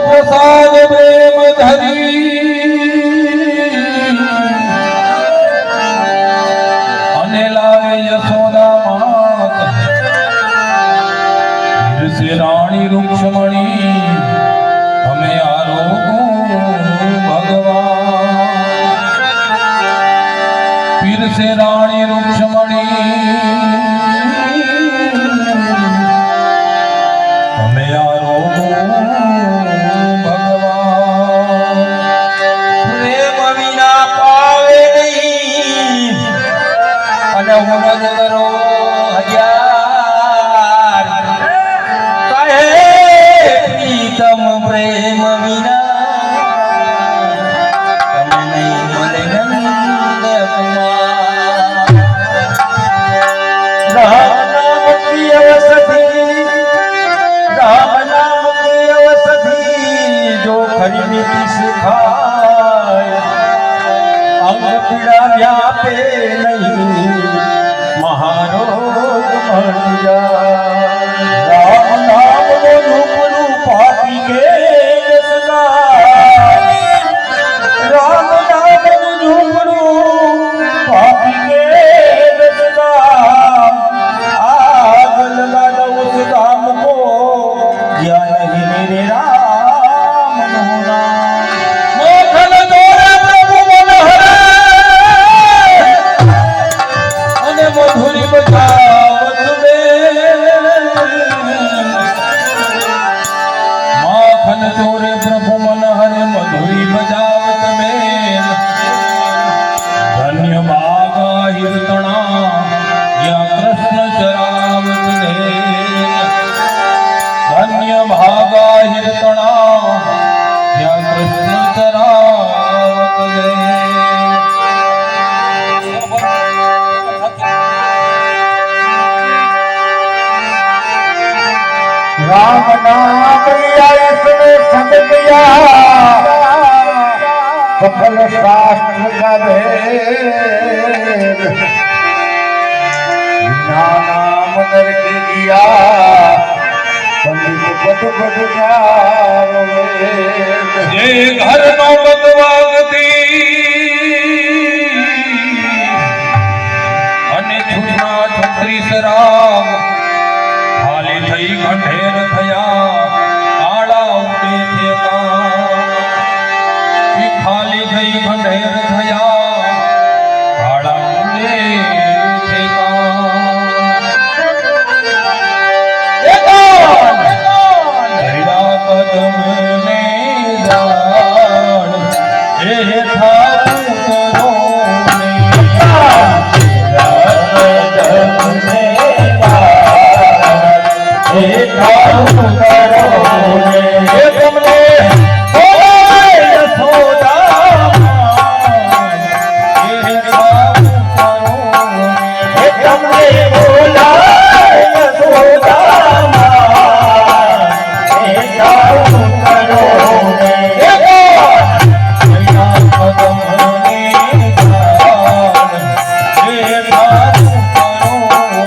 प्रसाद प्रेम धरी अने लावे यशोदा मात से रानी रुक्ष्मणी हमें आरोगो भगवान फिर से रानी रुक्ष्मणी हमें आरोगो भगवान प्रेम विना पावे नहीं अनहुनज करो हजार कहे प्रीतम प्रेम विना तम नहीं मले नंद कुमार राम नाम की अवसथी राम नाम की अवसथी जो खरी नीति सिखाए अंग पीड़ा व्यापे नहीं महारोग मर जाए राम नाम नो झुकलू पापी के सदा राम नाम नो झुकलू पापी के सदा आग लगा दो उस राम को या नहीं मेरे राम नूना मोखन तोरे प्रभु मनोहर अने मधुरी बजावत में माखन तोरे प्रभु मनोहर मधुरी बजावत में धन्य भागा हिरतणा या कृष्ण चरावत ने धन्य भागा हिरतणा या कृष्ण चरावत ने राम नाम लिया इसने संग लिया सफल शास्त्र का भेद बिना नाम नर के लिया पंडित बद बद ये घर नो बदवागती अने छुटना छुटरी सराग खाली थई गंढेर थया आड़ा उडे थेका खाली थई गंढेर थया आड़ा उडे थेका हरिदा कदम ने दान हे ठाकुर करो ने कदम ने हे ठाकुर करो ने हे तुमने बोला यशोदा हे ठाकुर करो हे तुमने बोला यशोदा हे ठाकुर करो ने हे कदम ने दान हे ठाकुर करो ने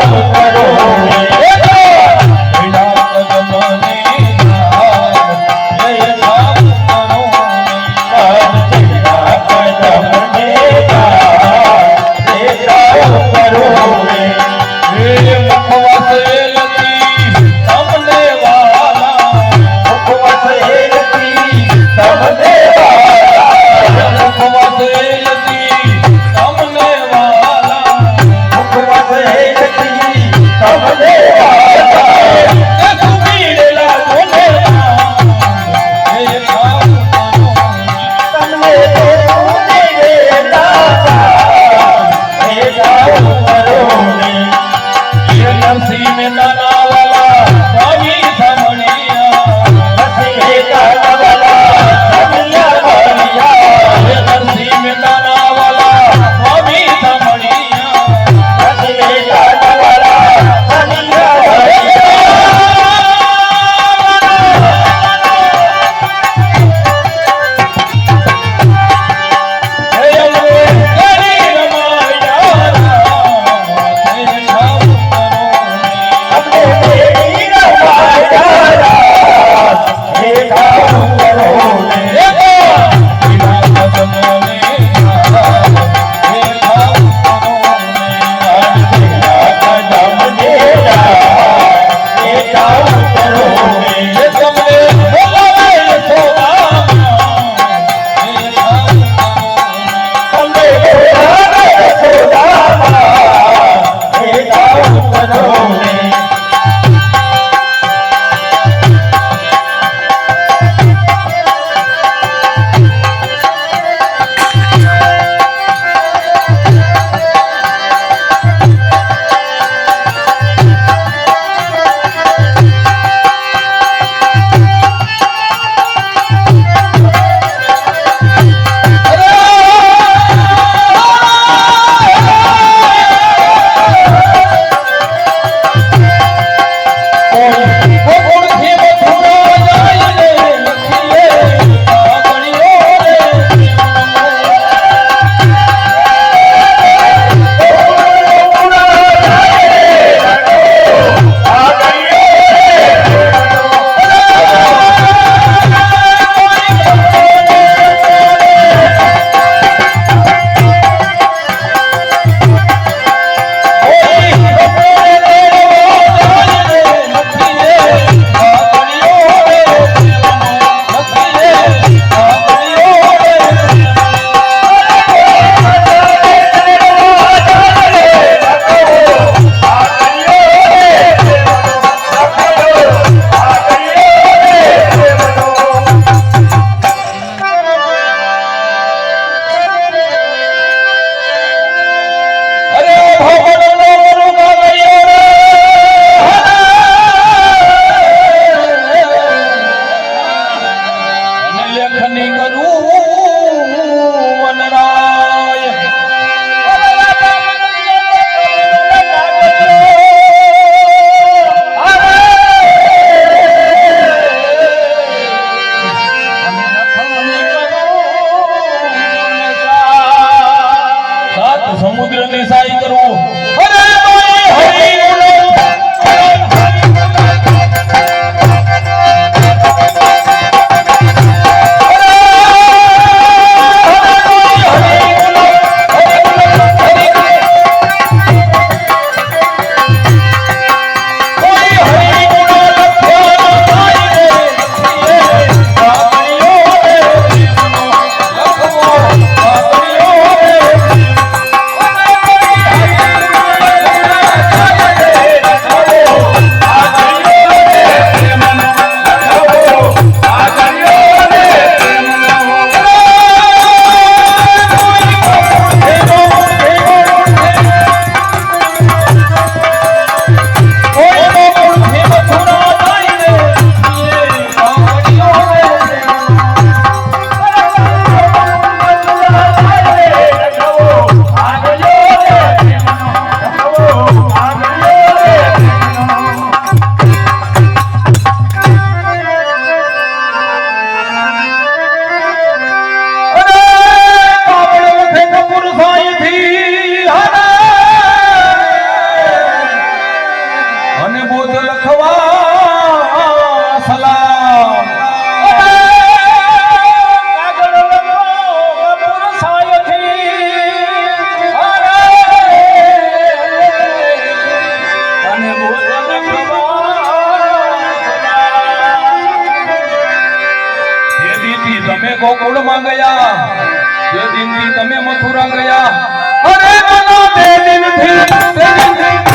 Amen. બોધ લખવા સલામ તમે ગોકુળમાં ગયા જે દિનથી તમે મથુરા ગયા અરે મનો તે દિનથી